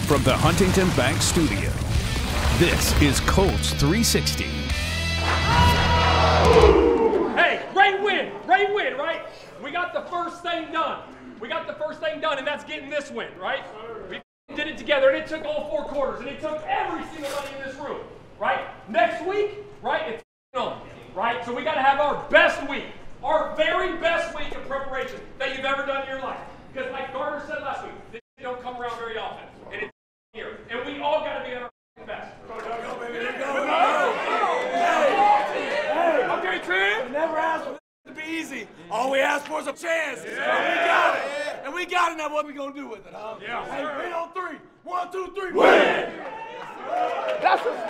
From the Huntington Bank Studio, this is Colts 360. Hey, great win, right? We got the first thing done. And that's getting this win, right? We did it together, and it took all 4 quarters, and it took every single one in this room, right? Next week, right, it's on, right? So we got to have our best week, our very best week of preparation that you've ever done in your life. Because like Gardner said last week, this don't come around very often, and it's here. And we all got to be at our best. Go, baby, go. Hey, okay, Trent? Never asked for it to be easy. All we asked for is a chance. Yeah. And we got it. And we got it. Now what we gonna do with it, huh? Yeah. Hey, win on 3. 1, 2, 3. Win! That's what's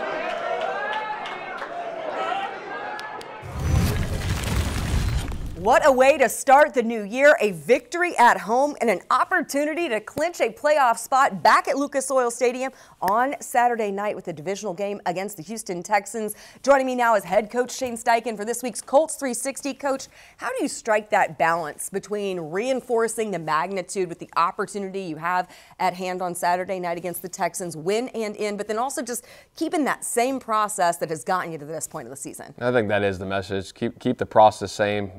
What a way to start the new year, a victory at home and an opportunity to clinch a playoff spot back at Lucas Oil Stadium on Saturday night with a divisional game against the Houston Texans. Joining me now is head coach Shane Steichen for this week's Colts 360. Coach, how do you strike that balance between reinforcing the magnitude with the opportunity you have at hand on Saturday night against the Texans, win and in, but then also just keeping that same process that has gotten you to this point of the season? I think that is the message. Keep the process same.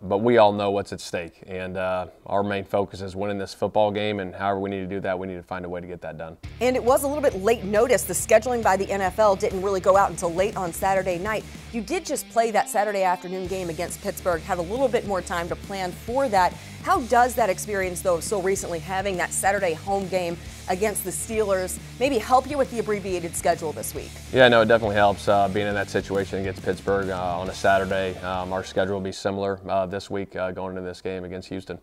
But we all know what's at stake, and our main focus is winning this football game, and however we need to do that, we need to find a way to get that done. And it was a little bit late notice. The scheduling by the NFL didn't really go out until late on Saturday night. You did just play that Saturday afternoon game against Pittsburgh, had a little bit more time to plan for that. How does that experience, though, so recently having that Saturday home game against the Steelers maybe help you with the abbreviated schedule this week? Yeah, no, it definitely helps being in that situation against Pittsburgh on a Saturday. Our schedule will be similar this week going into this game against Houston.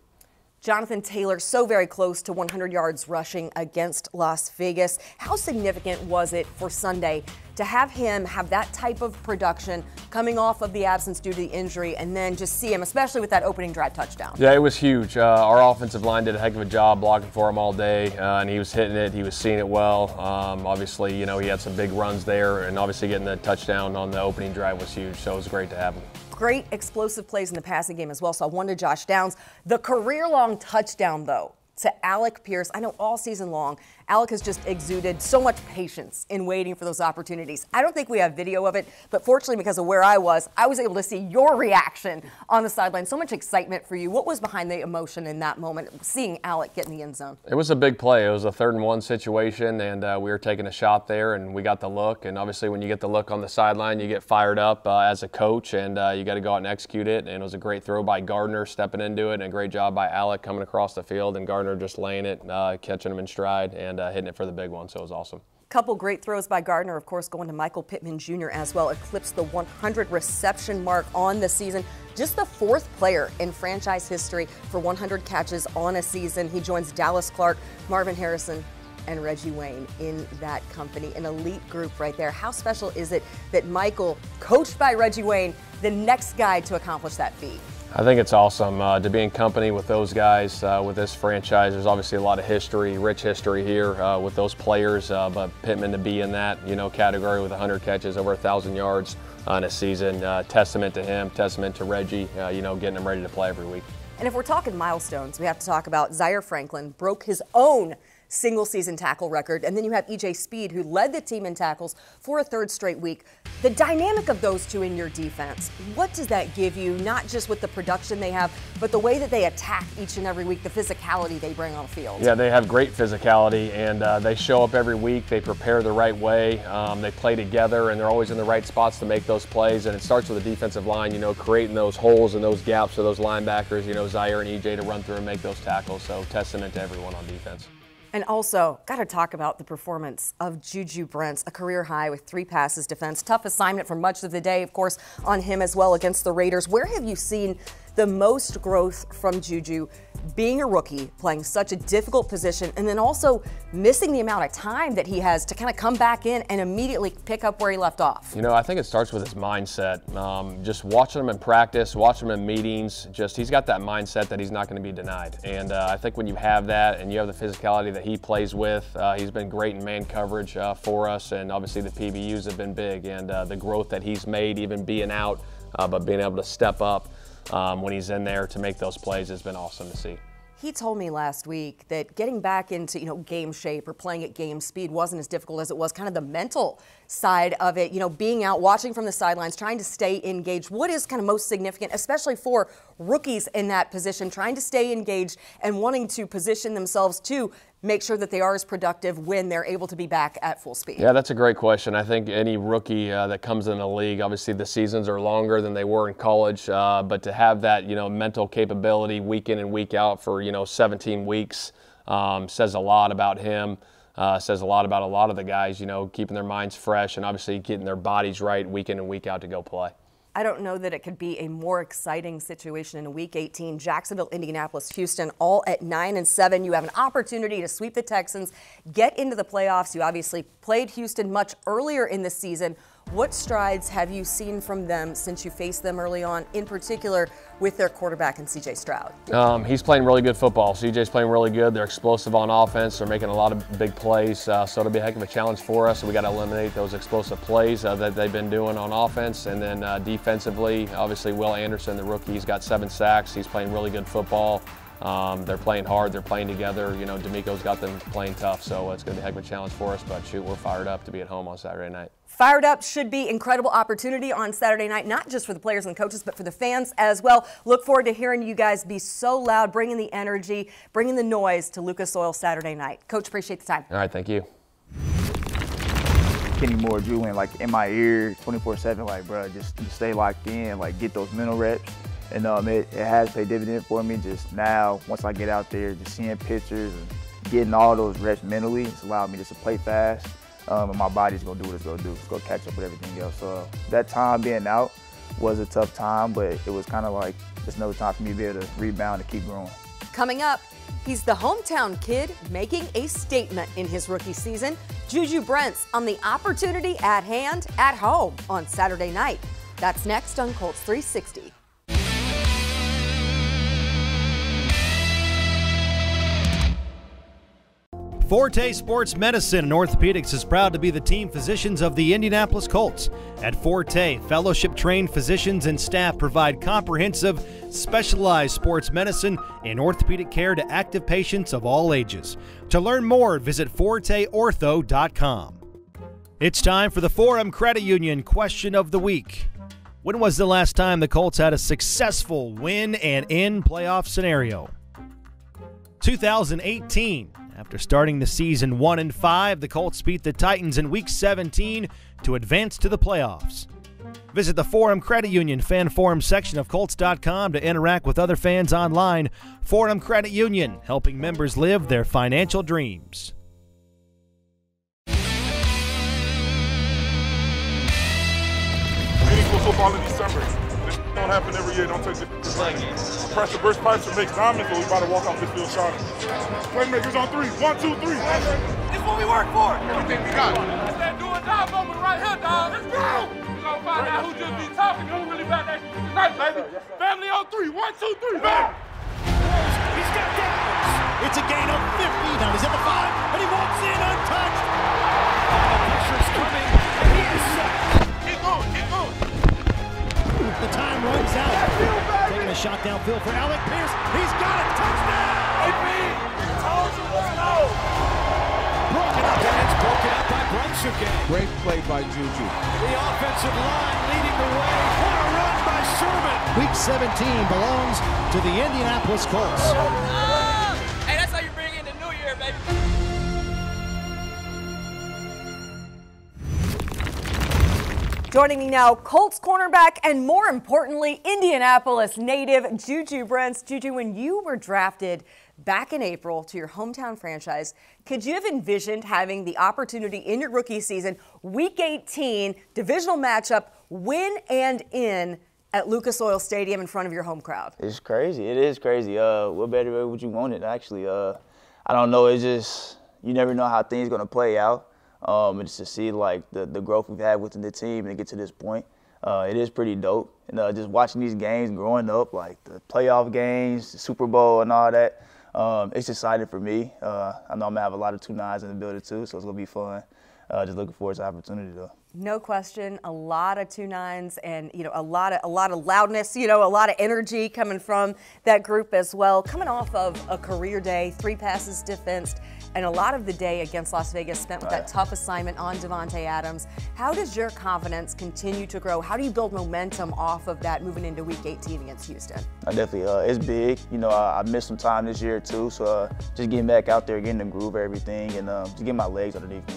Jonathan Taylor, so very close to 100 yards rushing against Las Vegas. How significant was it for Sunday to have him have that type of production coming off of the absence due to the injury, and then just see him, especially with that opening drive touchdown? Yeah, it was huge. Our offensive line did a heck of a job blocking for him all day, and he was hitting it. He was seeing it well. Obviously, you know, he had some big runs there, and obviously getting the touchdown on the opening drive was huge, so it was great to have him. Great explosive plays in the passing game as well. So one to Josh Downs. The career-long touchdown, though, to Alec Pierce. I know all season long, Alec has just exuded so much patience in waiting for those opportunities. I don't think we have video of it, but fortunately, because of where I was able to see your reaction on the sideline. So much excitement for you. What was behind the emotion in that moment, seeing Alec get in the end zone? It was a big play. It was a 3rd and 1 situation, and we were taking a shot there, and we got the look. And obviously, when you get the look on the sideline, you get fired up as a coach, and you got to go out and execute it. And it was a great throw by Gardner, stepping into it, and a great job by Alec coming across the field, and Gardner just laying it, catching him in stride, and hitting it for the big one, so it was awesome. Couple great throws by Gardner, of course, going to Michael Pittman Jr. as well, eclipsed the 100 reception mark on the season. Just the 4th player in franchise history for 100 catches on a season. He joins Dallas Clark, Marvin Harrison, and Reggie Wayne in that company. An elite group right there. How special is it that Michael, coached by Reggie Wayne, the next guy to accomplish that feat? I think it's awesome to be in company with those guys, with this franchise. There's obviously a lot of history, rich history here with those players, but Pittman to be in that, you know, category with 100 catches, over 1,000 yards in a season, testament to him, testament to Reggie, you know, getting him ready to play every week. And if we're talking milestones, we have to talk about Zaire Franklin broke his own single-season tackle record, and then you have E.J. Speed, who led the team in tackles for a 3rd straight week. The dynamic of those two in your defense, what does that give you, not just with the production they have, but the way that they attack each and every week, the physicality they bring on the field? Yeah, they have great physicality, and they show up every week. They prepare the right way. They play together, and they're always in the right spots to make those plays, and it starts with the defensive line, you know, creating those holes and those gaps for those linebackers, you know, Zaire and E.J. to run through and make those tackles, so testament to everyone on defense. And also, got to talk about the performance of JuJu Brents, a career high with 3 passes defense. Tough assignment for much of the day, of course, on him as well against the Raiders. Where have you seen the most growth from JuJu, being a rookie, playing such a difficult position, and then also missing the amount of time that he has to kind of come back in and immediately pick up where he left off? You know, I think it starts with his mindset. Just watching him in practice, watching him in meetings, he's got that mindset that he's not going to be denied. And I think when you have that and you have the physicality that he plays with, he's been great in man coverage for us, and obviously the PBUs have been big, and the growth that he's made, even being out, but being able to step up when he's in there to make those plays has been awesome to see. He told me last week that getting back into, game shape or playing at game speed wasn't as difficult as it was kind of the mental side of it, being out, watching from the sidelines, trying to stay engaged. What is kind of most significant, especially for rookies in that position, trying to stay engaged and wanting to position themselves to make sure that they are as productive when they're able to be back at full speed? Yeah, that's a great question. I think any rookie that comes in the league, obviously the seasons are longer than they were in college, but to have that, mental capability week in and week out for, 17 weeks says a lot about him, says a lot about a lot of the guys, keeping their minds fresh and obviously getting their bodies right week in and week out to go play. I don't know that it could be a more exciting situation in Week 18. Jacksonville, Indianapolis, Houston, all at 9-7. You have an opportunity to sweep the Texans, get into the playoffs. You obviously played Houston much earlier in the season. What strides have you seen from them since you faced them early on, in particular with their quarterback and C.J. Stroud? He's playing really good football. C.J.'s playing really good. They're explosive on offense. They're making a lot of big plays, so it'll be a heck of a challenge for us. So we got to eliminate those explosive plays that they've been doing on offense. And then defensively, obviously Will Anderson, the rookie, he's got 7 sacks. He's playing really good football. They're playing hard. They're playing together. D'Amico's got them playing tough, so it's going to be a heck of a challenge for us. But shoot, we're fired up to be at home on Saturday night. Fired up should be incredible opportunity on Saturday night, not just for the players and coaches, but for the fans as well. Look forward to hearing you guys be so loud, bringing the energy, bringing the noise to Lucas Oil Saturday night. Coach, appreciate the time. All right, thank you. Kenny Moore, Drew, and in my ear 24/7, bro, just stay locked in, get those mental reps. And it has paid dividend for me just now. Once I get out there, just seeing pictures and getting all those reps mentally, it's allowed me just to play fast. And my body's gonna do what it's gonna do. It's gonna catch up with everything else. So that time being out was a tough time, but it was kind of like just another time for me to be able to rebound and keep growing. Coming up, he's the hometown kid making a statement in his rookie season. JuJu Brents on the opportunity at hand at home on Saturday night. That's next on Colts 360. Forte Sports Medicine and Orthopedics is proud to be the team physicians of the Indianapolis Colts. At Forte, fellowship-trained physicians and staff provide comprehensive, specialized sports medicine and orthopedic care to active patients of all ages. To learn more, visit forteortho.com. It's time for the Forum Credit Union Question of the Week. When was the last time the Colts had a successful win and in playoff scenario? 2018. After starting the season 1-5, the Colts beat the Titans in Week 17 to advance to the playoffs. Visit the Forum Credit Union Fan Forum section of Colts.com to interact with other fans online. Forum Credit Union, helping members live their financial dreams. Meaningful football in December. This don't happen every year. Don't take this for granted. Pressure burst pipes and make diamonds, or we about to walk off this field shining. Playmakers on 3. 1, 2, 3. It's what we work for. Everything we got. That's that do or die moment right here, dog. Let's go. We're gonna find out who just be talking, who really about that tonight, baby. Family on 3. 1, 2, 3. Bang. He's got downs. It's a gain of 50. Now he's at the 5, and he walks in untouched. Pressure's coming, and he is sacked. Keep going. Keep going. The time runs out. Taking a shot downfield for Alec Pierce. He's got it. Touchdown! Broken up, and it's broken up by Brents again. Great play by JuJu. The offensive line leading the way. What a run by Sherman. Week 17 belongs to the Indianapolis Colts. Hey, that's how you bring in the new year, baby. Joining me now, Colts cornerback and more importantly, Indianapolis native JuJu Brents. JuJu, when you were drafted back in April to your hometown franchise, could you have envisioned having the opportunity in your rookie season, Week 18, divisional matchup, win and in at Lucas Oil Stadium in front of your home crowd? It's crazy. It is crazy. What better would you want it, actually? I don't know. It's just you never know how things going to play out. And just to see the growth we've had within the team and get to this point, it is pretty dope. And just watching these games growing up, like the playoff games, the Super Bowl and all that, it's exciting for me. I know I'm going to have a lot of 2-9s in the building too, so it's going to be fun. just looking forward to the opportunity, though. No question, a lot of 2-9s and, you know, a lot of loudness, you know, a lot of energy coming from that group as well. Coming off of a career day, 3 passes defensed, and a lot of the day against Las Vegas spent with that tough assignment on Davante Adams. How does your confidence continue to grow? How do you build momentum off of that moving into Week 18 against Houston? I definitely, it's big. You know, I missed some time this year too, so just getting back out there, getting the groove of everything, and just getting my legs underneath me.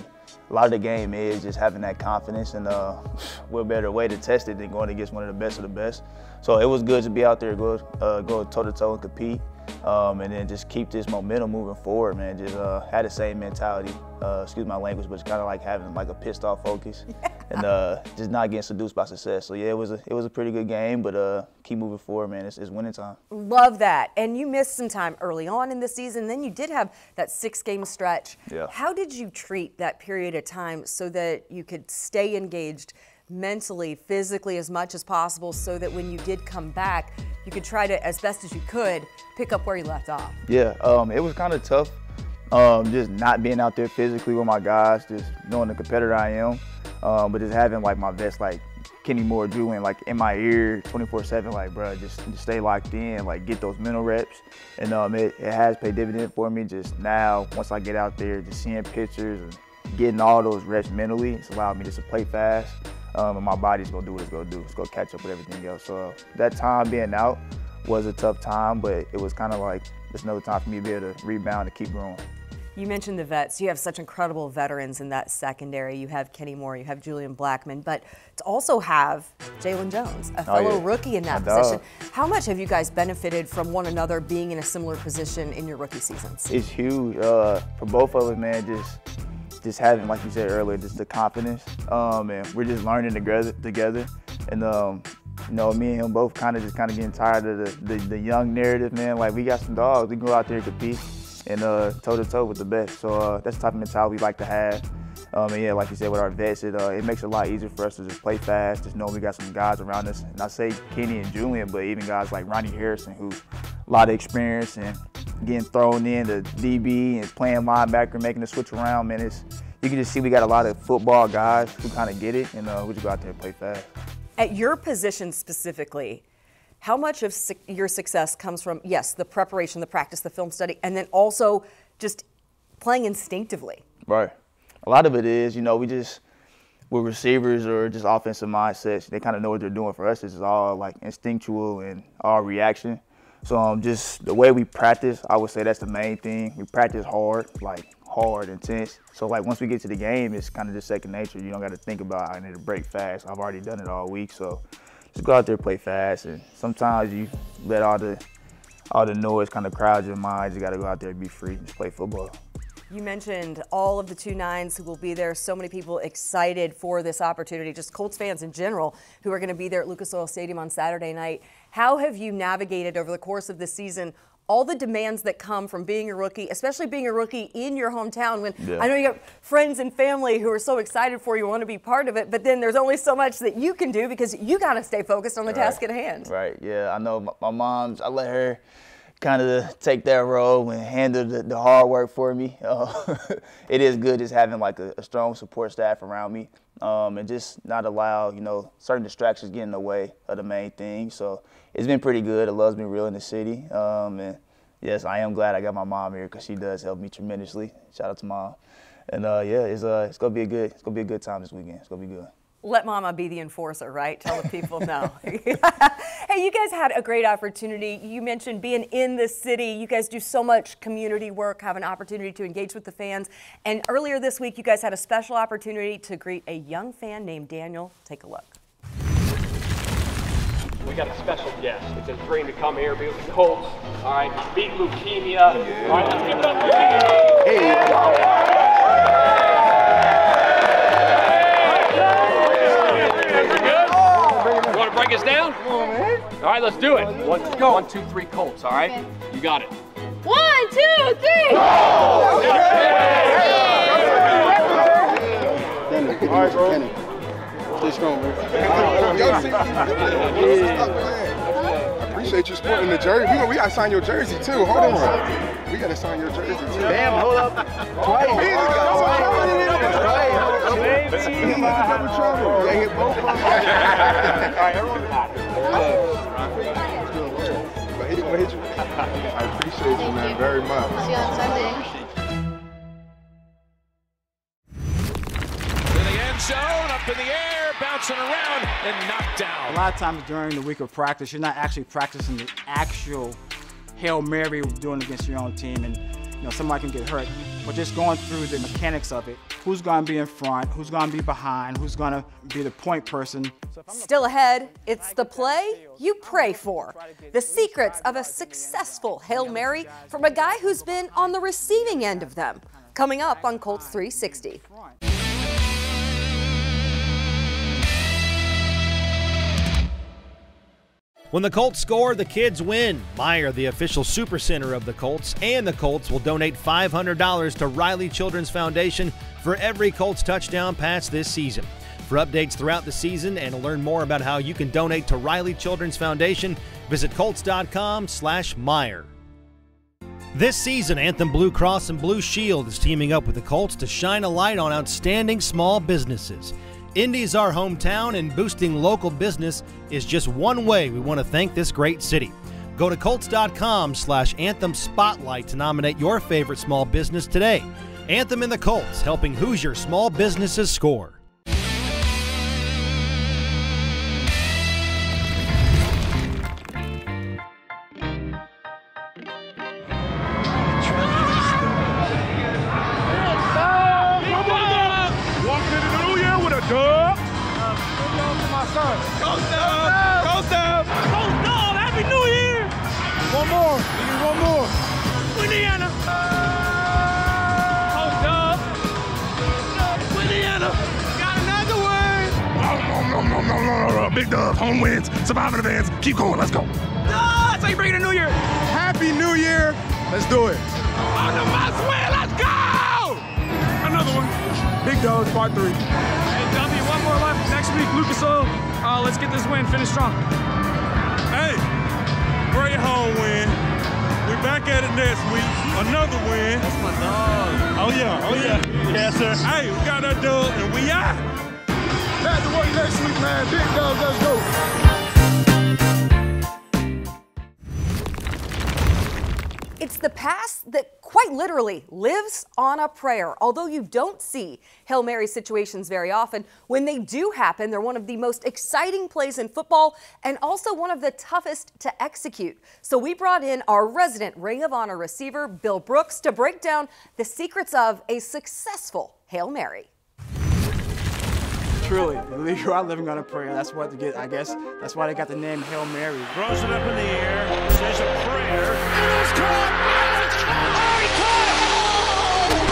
A lot of the game is just having that confidence, and what better way to test it than going against one of the best. So it was good to be out there, go toe-to-toe and compete, and then just keep this momentum moving forward, man. Just had the same mentality, excuse my language, but it's kind of like having like a pissed off focus, and just not getting seduced by success. So yeah, it was a pretty good game, but keep moving forward, man. It's winning time. Love that. And you missed some time early on in the season. Then you did have that 6-game stretch. Yeah. How did you treat that period of time so that you could stay engaged mentally, physically as much as possible, so that when you did come back, you could try to, as best as you could, pick up where you left off? Yeah, it was kind of tough, just not being out there physically with my guys, just knowing the competitor I am, but just having like my vets like Kenny Moore, Julian, like in my ear 24/7, like, bro, just stay locked in, like get those mental reps, and it has paid dividend for me. Just now, once I get out there, just seeing pictures and getting all those reps mentally, it's allowed me just to play fast. And my body's gonna do what it's gonna do. It's gonna catch up with everything else. So that time being out was a tough time, but it was kind of like just another time for me to be able to rebound and keep growing. You mentioned the vets. You have such incredible veterans in that secondary. You have Kenny Moore, you have Julian Blackmon, but to also have Jalen Jones, a fellow rookie in that position. How much have you guys benefited from one another being in a similar position in your rookie seasons? It's huge for both of us, man. Just having, like you said earlier, just the confidence, and we're just learning together. And you know, me and him both kind of getting tired of the young narrative, man. Like, we got some dogs. We can go out there and compete and toe-to-toe with the best. So that's the type of mentality we like to have. And yeah, like you said, with our vets, it makes it a lot easier for us to just play fast, just know we got some guys around us. And I say Kenny and Julian, but even guys like Ronnie Harrison, who's a lot of experience and getting thrown in the DB and playing linebacker, making the switch around, man. You can just see we got a lot of football guys who kind of get it, and we just go out there and play fast. At your position specifically, how much of your success comes from, yes, the preparation, the practice, the film study, and then also just playing instinctively? Right. A lot of it is, you know, with receivers or just offensive mindsets, they kind of know what they're doing. For us, it's all like instinctual and all reaction. So just the way we practice, I would say that's the main thing. We practice hard, intense. So like once we get to the game, it's kind of just second nature. You don't got to think about, I need to break fast. I've already done it all week. So just go out there, play fast. And sometimes you let all the noise kind of crowd your mind. You got to go out there and be free, just play football. You mentioned all of the 2-9s who will be there. So many people excited for this opportunity, just Colts fans in general, who are going to be there at Lucas Oil Stadium on Saturday night. How have you navigated over the course of the season all the demands that come from being a rookie, especially being a rookie in your hometown when I know you have friends and family who are so excited for you, want to be part of it, but then there's only so much that you can do because you got to stay focused on the task at hand. Right, yeah. I know my mom's, I let her kind of take that role and handle the hard work for me. It is good just having like a strong support staff around me, and just not allow, you know, certain distractions get in the way of the main thing. So it's been pretty good. The love's been real in the city. And yes, I am glad I got my mom here because she does help me tremendously. Shout out to Mom. And yeah, it's gonna be a good time this weekend. It's gonna be good. Let Mama be the enforcer, right? Tell the people no. Hey, you guys had a great opportunity. You mentioned being in the city. You guys do so much community work, have an opportunity to engage with the fans. And earlier this week, you guys had a special opportunity to greet a young fan named Daniel. Take a look. We got a special guest. It's his dream to come here, be with the Colts. All right, beat leukemia. All right, let's give it up for Daniel. Break us down? Come on, man. All right, let's do it. Let's go. 1, 2, 3, Colts, all right? You got it. 1, 2, 3. All right, bro. Stay strong, man. Appreciate you sporting the jersey. We got to sign your jersey, too. Hold on. We got to sign your jersey, too. Damn, hold up. Twice. right, everyone. I appreciate you, man, very much. See you on Sunday. To the end zone, up in the air, bouncing around, and knocked down. A lot of times during the week of practice, you're not actually practicing the actual Hail Mary you're doing against your own team, and somebody can get hurt. But just going through the mechanics of it, who's going to be in front, who's going to be behind, who's going to be the point person. Still ahead, it's the play you pray for. The secrets of a successful Hail Mary from a guy who's been on the receiving end of them. Coming up on Colts 360. When the Colts score, the kids win. Meyer, the official super center of the Colts, and the Colts will donate $500 to Riley Children's Foundation for every Colts touchdown pass this season. For updates throughout the season and to learn more about how you can donate to Riley Children's Foundation, visit Colts.com/Meyer. This season, Anthem Blue Cross and Blue Shield is teaming up with the Colts to shine a light on outstanding small businesses. Indy's our hometown, and boosting local business is just one way we want to thank this great city. Go to Colts.com/Anthem Spotlight to nominate your favorite small business today. Anthem and the Colts, helping Hoosier small businesses score. Happy New Year! One more. Indiana. Coast up. Indiana. Got another one. No. Big dub, home wins, surviving advance. Keep going, let's go. That's how you bring in the New Year. Happy New Year. Let's do it. On the must win, let's go! Another one. Big Dogs, part 3. Hey, W, one more left next week, Lucas Oil. Let's get this win, finish strong. Hey, great home win. We're back at it next week. Another win. That's my dog. Oh yeah. Yes, sir. Hey, we got that dub and we out. Back to work next week, man. Big Dogs, let's go. It's the pass that quite literally lives on a prayer. Although you don't see Hail Mary situations very often, when they do happen, they're one of the most exciting plays in football and also one of the toughest to execute. So we brought in our resident Ring of Honor receiver, Bill Brooks, to break down the secrets of a successful Hail Mary. Truly, you are living on a prayer. That's what I guess that's why they got the name Hail Mary. Throws it up in the air, says a prayer. It is caught! It's caught! Oh, he caught it!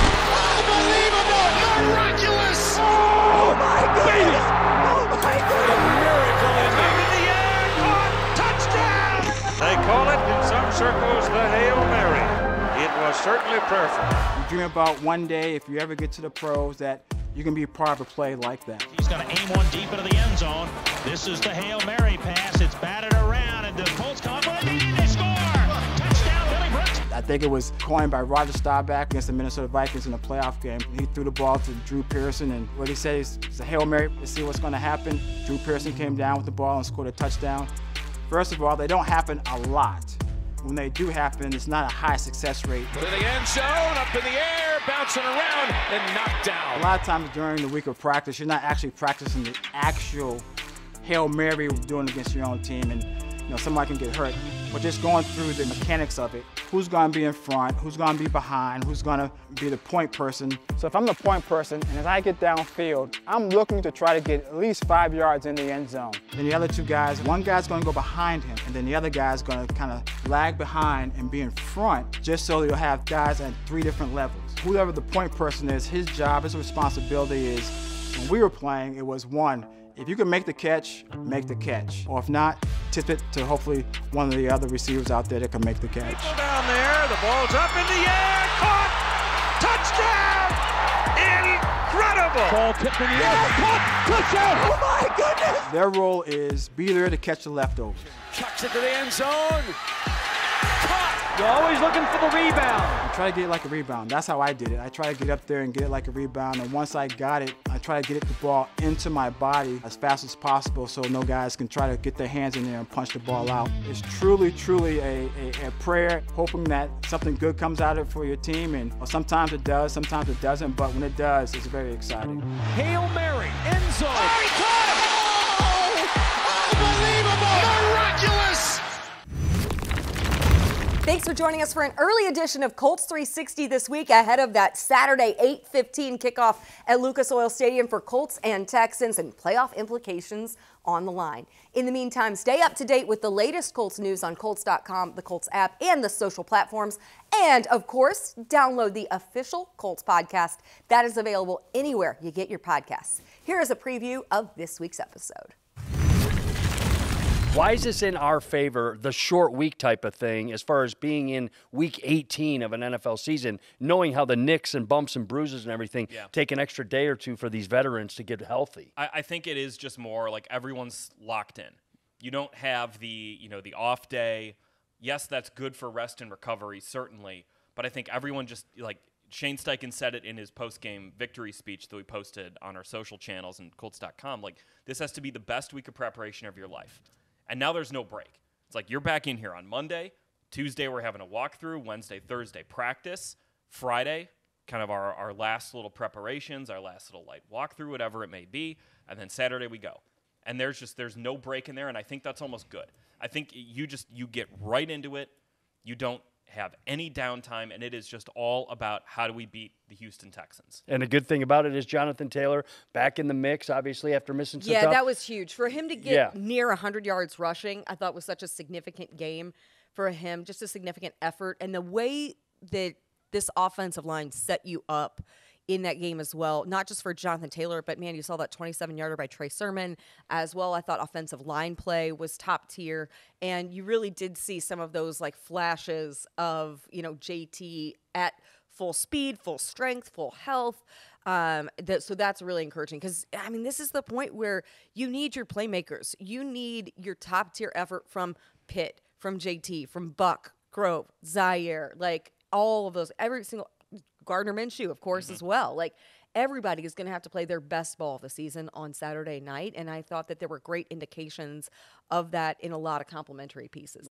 Unbelievable! Miraculous! Oh, my goodness! Oh, my goodness! Miracle is up in the air, caught! Touchdown! They call it in some circles the Hail Mary. It was certainly prayerful. You dream about one day, if you ever get to the pros, that you can be part of a play like that. He's going to aim one deep into the end zone. This is the Hail Mary pass. It's batted around, and the Colts come up with a lead. They score! Touchdown, Billy Brents. I think it was coined by Roger Staubach against the Minnesota Vikings in a playoff game. He threw the ball to Drew Pearson, and what he said is it's a Hail Mary to see what's going to happen. Drew Pearson came down with the ball and scored a touchdown. First of all, they don't happen a lot. When they do happen, it's not a high success rate. To the end zone, up in the air, bouncing around, and knocked down. A lot of times during the week of practice, you're not actually practicing the actual Hail Mary you're doing against your own team, and somebody can get hurt. But just going through the mechanics of it, who's going to be in front, who's going to be behind, who's going to be the point person. So if I'm the point person, and as I get downfield, I'm looking to try to get at least 5 yards in the end zone. Then the other two guys, one guy's going to go behind him, and then the other guy's going to kind of lag behind and be in front, just so you'll have guys at 3 different levels. Whoever the point person is, his job, his responsibility is, when we were playing, it was one, if you can make the catch, make the catch. Or if not, tip it to hopefully one of the other receivers out there that can make the catch. People down there, the ball's up in the air, caught! Touchdown! Incredible! Ball tipped in the air, caught! Touchdown! Oh my goodness! Their role is be there to catch the leftovers. Chucks it to the end zone. Caught! You're always looking for the rebound. I try to get it like a rebound. That's how I did it. I try to get up there and get it like a rebound. And once I got it, I try to get the ball into my body as fast as possible so no guys can try to get their hands in there and punch the ball out. It's truly, truly a prayer, hoping that something good comes out of it for your team. And sometimes it does, sometimes it doesn't. But when it does, it's very exciting. Hail Mary, end zone. Oh, he caught it! Oh, unbelievable! Miraculous! Thanks for joining us for an early edition of Colts 360 this week ahead of that Saturday 8:15 kickoff at Lucas Oil Stadium for Colts and Texans and playoff implications on the line. In the meantime, stay up to date with the latest Colts news on Colts.com, the Colts app, and the social platforms. And, of course, download the official Colts podcast. That is available anywhere you get your podcasts. Here is a preview of this week's episode. Why is this in our favor, the short week type of thing, as far as being in week 18 of an NFL season, knowing how the nicks and bumps and bruises and everything take an extra day or two for these veterans to get healthy? I think it is just more like everyone's locked in. You don't have the off day. Yes, that's good for rest and recovery, certainly. But I think everyone just, like Shane Steichen said it in his post-game victory speech that we posted on our social channels and Colts.com, like this has to be the best week of preparation of your life. And now there's no break. It's like you're back in here on Monday. Tuesday, we're having a walkthrough. Wednesday, Thursday, practice. Friday, kind of our last little preparations, our last little light walkthrough, whatever it may be. And then Saturday, we go. And there's no break in there, and I think that's almost good. I think you get right into it. You don't have any downtime, and it is just all about how do we beat the Houston Texans. And the good thing about it is Jonathan Taylor back in the mix, obviously, after missing some that was huge. For him to get near 100 yards rushing, I thought was such a significant game for him, just a significant effort. And the way that this offensive line set you up in that game as well, not just for Jonathan Taylor, but, man, you saw that 27-yarder by Trey Sermon as well. I thought offensive line play was top tier, and you really did see some of those, like, flashes of, JT at full speed, full strength, full health. So that's really encouraging because, I mean, this is the point where you need your playmakers. You need your top-tier effort from Pitt, from JT, from Buck, Grove, Zaire, like all of those, every single – Gardner Minshew, of course, as well. Like, everybody is going to have to play their best ball of the season on Saturday night, and I thought that there were great indications of that in a lot of complimentary pieces.